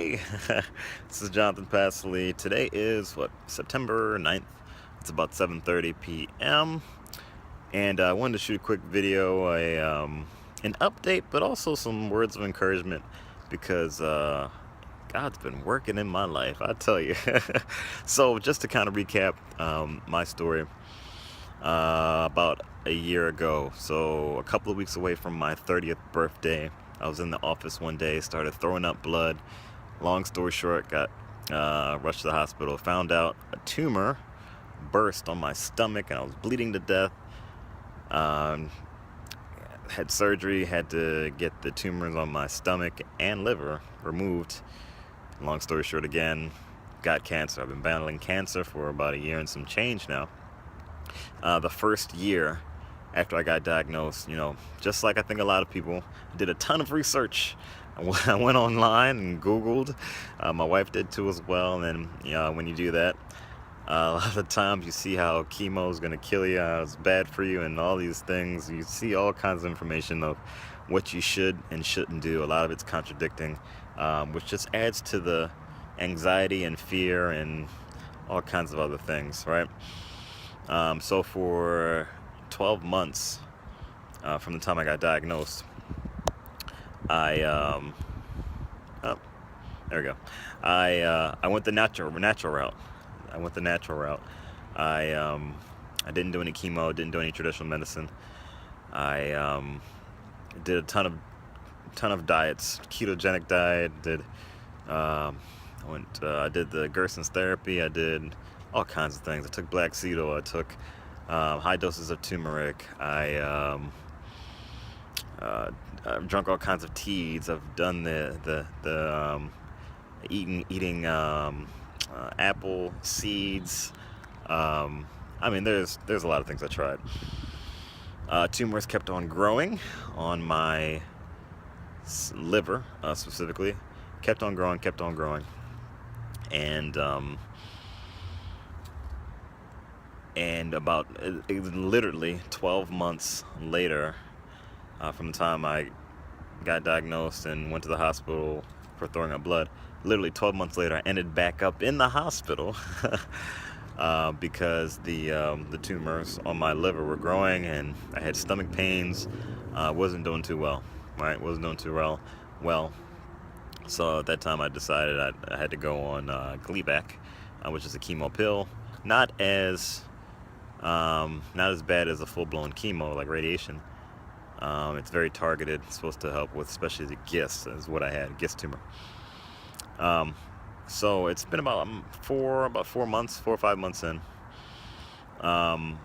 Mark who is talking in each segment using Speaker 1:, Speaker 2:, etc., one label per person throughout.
Speaker 1: Hey, this is Jonathan Passley. Today is September 9th. It's about 7:30 p.m. and I wanted to shoot a quick video, an update, but also some words of encouragement because God's been working in my life, I tell you. So just to kind of recap my story, about a year ago, so a couple of weeks away from my 30th birthday, I was in the office one day, started throwing up blood. Long story short, got rushed to the hospital, found out a tumor burst on my stomach and I was bleeding to death. Had surgery, had to get the tumors on my stomach and liver removed. Long story short, again, got cancer. I've been battling cancer for about a year and some change now. The first year after I got diagnosed, just like I think a lot of people, did a ton of research. I went online and Googled. My wife did too as well. And then, when you do that, a lot of the times you see how chemo is going to kill you, how it's bad for you, and all these things. You see all kinds of information of what you should and shouldn't do. A lot of it's contradicting, which just adds to the anxiety and fear and all kinds of other things, right? So for 12 months from the time I got diagnosed, oh, there we go. I went the natural route. I didn't do any chemo, didn't do any traditional medicine. I did a ton of diets, ketogenic diet. I did the Gerson's therapy. I did all kinds of things. I took black seed oil. I took high doses of turmeric. I've drunk all kinds of teas. I've done eating apple seeds. There's a lot of things I tried. Tumors kept on growing on my liver, specifically. Kept on growing. And about literally 12 months later, from the time I got diagnosed and went to the hospital for throwing up blood, literally 12 months later, I ended back up in the hospital because the tumors on my liver were growing and I had stomach pains. Wasn't doing too well, right? Wasn't doing too well. So at that time, I decided I had to go on Gleevec, which is a chemo pill. Not as bad as a full-blown chemo like radiation. It's very targeted. It's supposed to help with especially the GIST, is what I had, GIST tumor. So it's been about 4 or 5 months in, and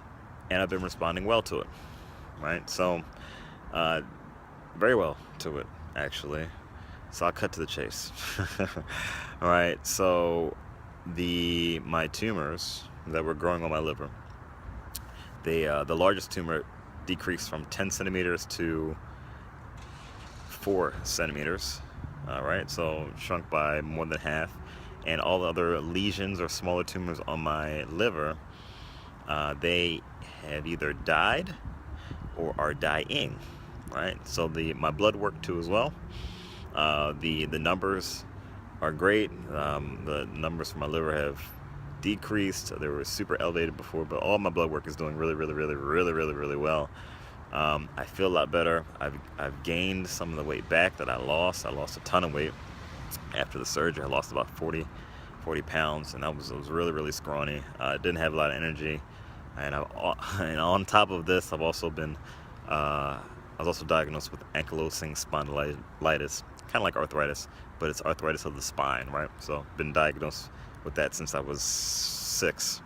Speaker 1: I've been responding well to it, right? So very well to it, actually. So I'll cut to the chase. All right. So my tumors that were growing on my liver, the largest tumor decreased from 10 centimeters to 4 centimeters. Right, so shrunk by more than half. And all the other lesions or smaller tumors on my liver, they have either died or are dying. Right, so my blood work too as well. The numbers are great. The numbers for my liver have decreased. They were super elevated before, but all my blood work is doing really well. I feel a lot better. I've gained some of the weight back that I lost. I lost a ton of weight after the surgery. I lost about 40 pounds, and I was really scrawny. I didn't have a lot of energy, and on top of this, I was also diagnosed with ankylosing spondylitis, kind of like arthritis, but it's arthritis of the spine, right? So been diagnosed with that since I was 6.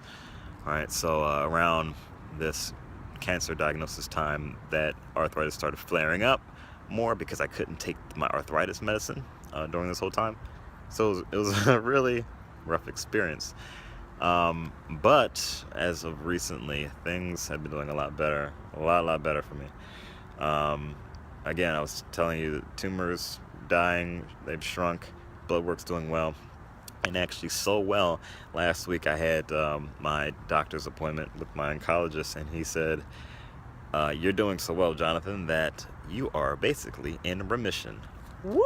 Speaker 1: All right, so around this cancer diagnosis time, that arthritis started flaring up more because I couldn't take my arthritis medicine during this whole time. So it was a really rough experience. But as of recently, things have been doing a lot better for me. Again, I was telling you that tumors dying, they've shrunk, blood work's doing well. And actually so well, last week I had my doctor's appointment with my oncologist, and he said, you're doing so well, Jonathan, that you are basically in remission. Woo!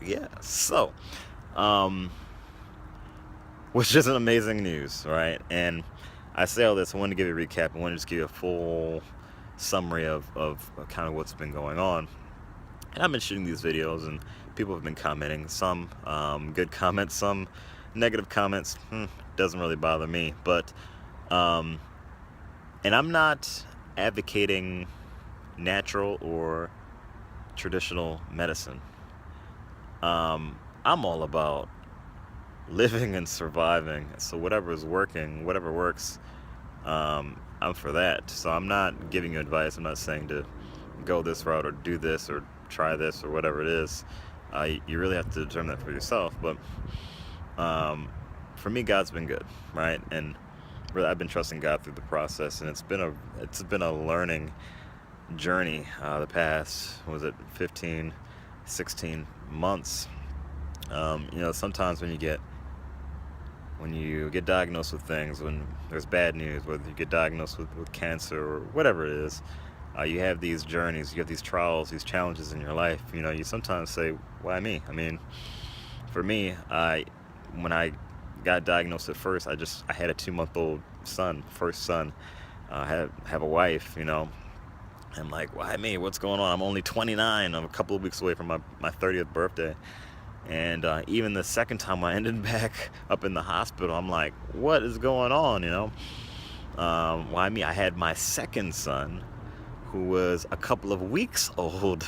Speaker 1: Yeah. So, um, which is an amazing news, right? And I say all this. I want to give you a recap. I want to just give you a full summary of kind of what's been going on. And I've been shooting these videos, and people have been commenting. Some good comments, some negative comments. Doesn't really bother me, but um, and I'm not advocating natural or traditional medicine. I'm all about living and surviving. So whatever is working, whatever works, I'm for that. So I'm not giving you advice. I'm not saying to go this route or do this or try this or whatever it is. You really have to determine that for yourself. But um, for me, God's been good, right? And really, I've been trusting God through the process, and it's been a learning journey. The past, was it 15, 16 months? Sometimes when you get diagnosed with things, when there's bad news, whether you get diagnosed with cancer or whatever it is, you have these journeys, you have these trials, these challenges in your life. You sometimes say, why me? I mean, for me, when I got diagnosed at first, I had a 2-month-old son, first son. I have a wife. I'm like, why me? What's going on? I'm only 29. I'm a couple of weeks away from my 30th birthday. And even the second time I ended back up in the hospital, I'm like, what is going on? Why me? I had my second son, who was a couple of weeks old,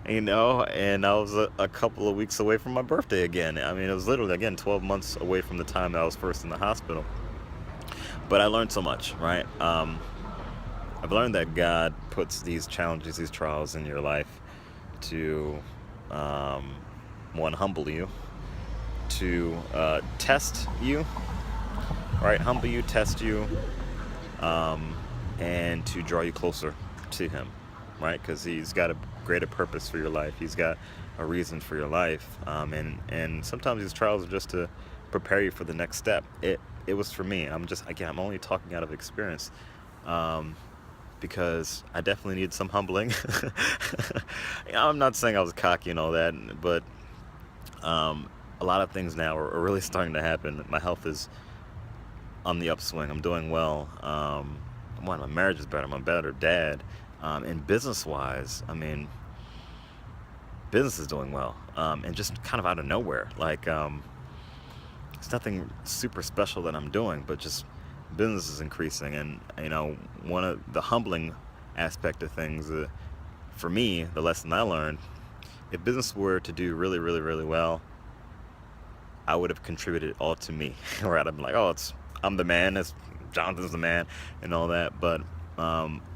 Speaker 1: and I was a couple of weeks away from my birthday again. I mean, it was literally, again, 12 months away from the time that I was first in the hospital. But I learned so much, right? I've learned that God puts these challenges, these trials in your life to, one, humble you, to test you, right? Humble you, test you, and to draw you closer to Him, right? Because He's got a greater purpose for your life. He's got a reason for your life, and sometimes these trials are just to prepare you for the next step. It was for me. I'm only talking out of experience, because I definitely need some humbling. I'm not saying I was cocky and all that, but a lot of things now are really starting to happen. My health is on the upswing. I'm doing well. My marriage is better. I'm a better dad. And business-wise, I mean, business is doing well. And just kind of out of nowhere. Like, it's nothing super special that I'm doing, but just business is increasing. And, one of the humbling aspect of things, for me, the lesson I learned, if business were to do really, really, really well, I would have contributed all to me. Right? I'd be like, I'm the man, Jonathan's the man, and all that. But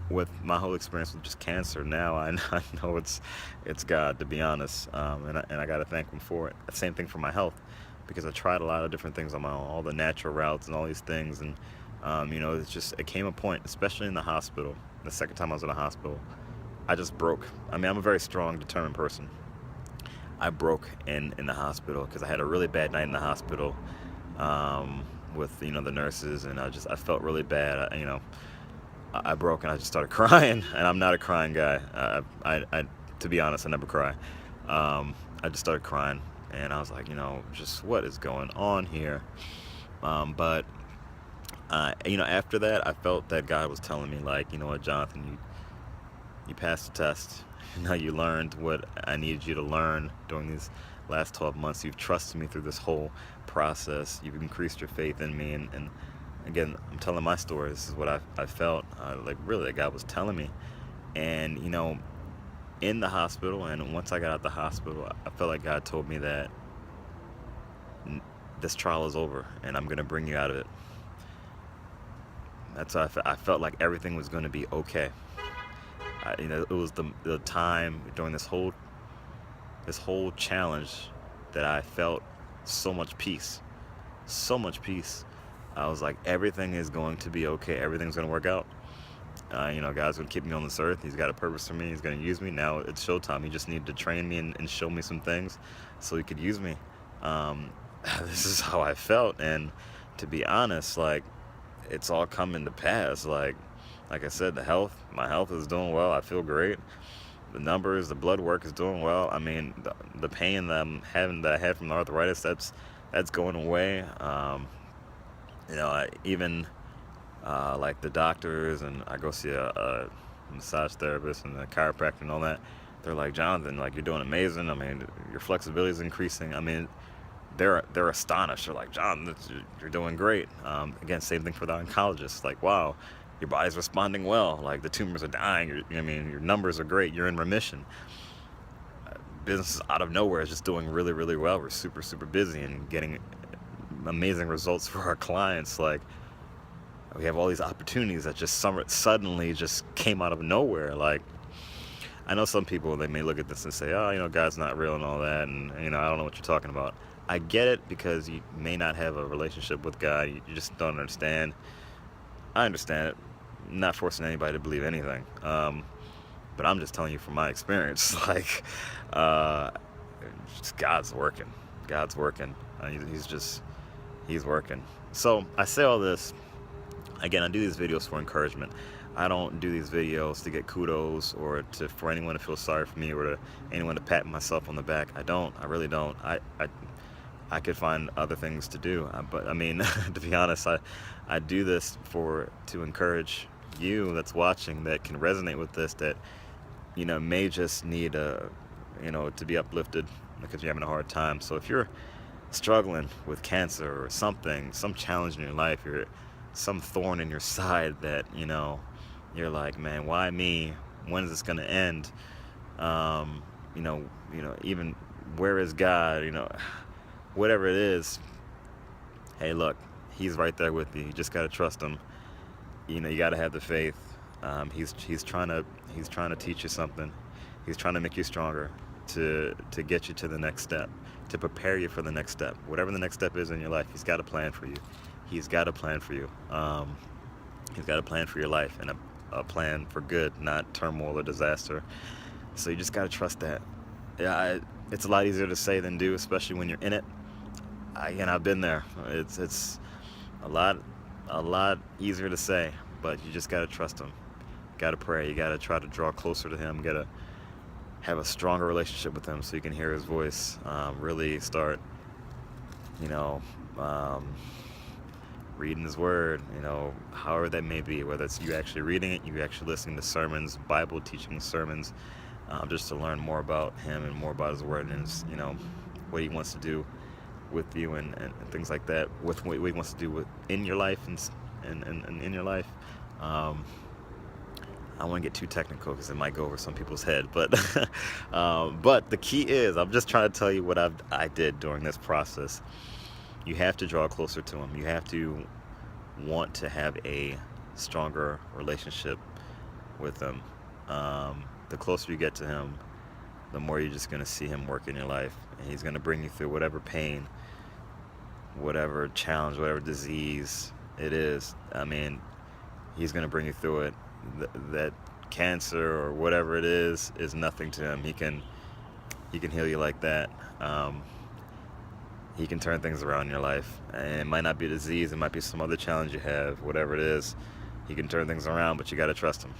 Speaker 1: with my whole experience with just cancer, now I know it's God, to be honest, and I got to thank Him for it. The same thing for my health, because I tried a lot of different things on my own, all the natural routes and all these things, and it came a point, especially in the hospital. The second time I was in the hospital, I just broke. I mean, I'm a very strong, determined person. I broke in the hospital because I had a really bad night in the hospital, with the nurses, and I felt really bad. I broke and I just started crying, and I'm not a crying guy. I to be honest, I never cry. I just started crying, and I was like, just what is going on here? But after that, I felt that God was telling me, like, you know what, Jonathan, you passed the test. You learned what I needed you to learn during these last 12 months. You've trusted me through this whole process. You've increased your faith in me. And again, I'm telling my story. This is what I felt, like, really, that God was telling me. And, in the hospital, and once I got out the hospital, I felt like God told me that this trial is over, and I'm going to bring you out of it. That's how I felt like everything was going to be okay. It was the time during this whole challenge that I felt so much peace. I was like, everything is going to be okay. Everything's going to work out. God's going to keep me on this earth. He's got a purpose for me. He's going to use me. Now it's showtime. He just needed to train me and show me some things so He could use me. This is how I felt. And to be honest, like, it's all coming to pass. Like I said, my health is doing well. I feel great. The numbers, the blood work is doing well. I mean, the pain that I had from the arthritis, that's going away. Even like the doctors, and I go see a massage therapist and a chiropractor and all that. They're like, Jonathan, like, you're doing amazing. I mean, your flexibility is increasing. I mean, they're astonished. They're like, John, you're doing great. Again, same thing for the oncologist. Like, wow, your body's responding well. Like, the tumors are dying. I mean, your numbers are great. You're in remission. Business out of nowhere is just doing really, really well. We're super, super busy and getting amazing results for our clients. Like, we have all these opportunities that just suddenly just came out of nowhere. Like, I know some people, they may look at this and say, oh, God's not real and all that, and I don't know what you're talking about. I get it, because you may not have a relationship with God. You just don't understand. I understand it. I'm not forcing anybody to believe anything. But I'm just telling you from my experience, like, just God's working. God's working. He's working. So I say all this. Again, I do these videos for encouragement. I don't do these videos to get kudos or for anyone to feel sorry for me or to anyone to pat myself on the back. I really don't. I could find other things to do, but I mean, to be honest, I do this to encourage you that's watching, that can resonate with this, that may just need to be uplifted because you're having a hard time. So if you're struggling with cancer or something, some challenge in your life, or some thorn in your side that you're like, man, why me? When is this gonna end? Even where is God? Whatever it is, hey, look, He's right there with you. You just gotta trust Him. You gotta have the faith. He's trying to teach you something. He's trying to make you stronger, to get you to the next step, to prepare you for the next step. Whatever the next step is in your life, He's got a plan for you. He's got a plan for you. He's got a plan for your life, and a plan for good, not turmoil or disaster. So you just got to trust that. Yeah, it's a lot easier to say than do, especially when you're in it. I've been there. It's a lot easier to say, but you just got to trust Him. You got to pray. You got to try to draw closer to Him. You got to have a stronger relationship with Him so you can hear His voice. Really start, reading His Word, however that may be, whether it's you actually reading it, you actually listening to sermons, Bible teaching sermons, just to learn more about Him and more about His Word and what He wants to do with you and things like that, with what He wants to do in your life and in your life. I don't want to get too technical because it might go over some people's head, but but the key is, I'm just trying to tell you what I did during this process. You have to draw closer to Him. You have to want to have a stronger relationship with Him. The closer you get to Him, the more you're just going to see Him work in your life. And He's going to bring you through whatever pain, whatever challenge, whatever disease it is. I mean, He's going to bring you through it. That cancer or whatever it is nothing to Him. He can heal you like that. He can turn things around in your life. And it might not be a disease, it might be some other challenge you have, whatever it is. He can turn things around, but you got to trust Him.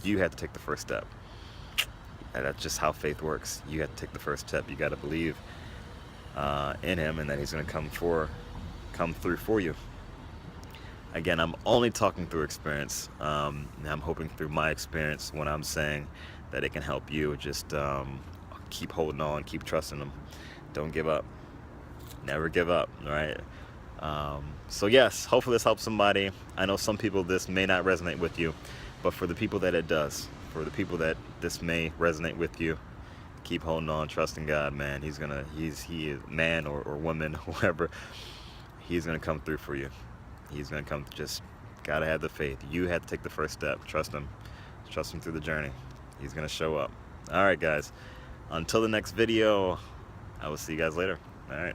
Speaker 1: You have to take the first step. And that's just how faith works. You have to take the first step. You got to believe in Him, and that He's going to come through for you. Again, I'm only talking through experience. I'm hoping through my experience when I'm saying that it can help you. Just keep holding on, keep trusting Him. Don't give up. Never give up, right? So yes, hopefully this helps somebody. I know some people this may not resonate with you, but for the people that it does, for the people that this may resonate with you, keep holding on, trusting God, man. He is man or woman, whoever. He's gonna come through for you. He's gonna come. Just gotta have the faith. You have to take the first step. Trust Him. Trust Him through the journey. He's gonna show up. All right, guys. Until the next video, I will see you guys later. All right.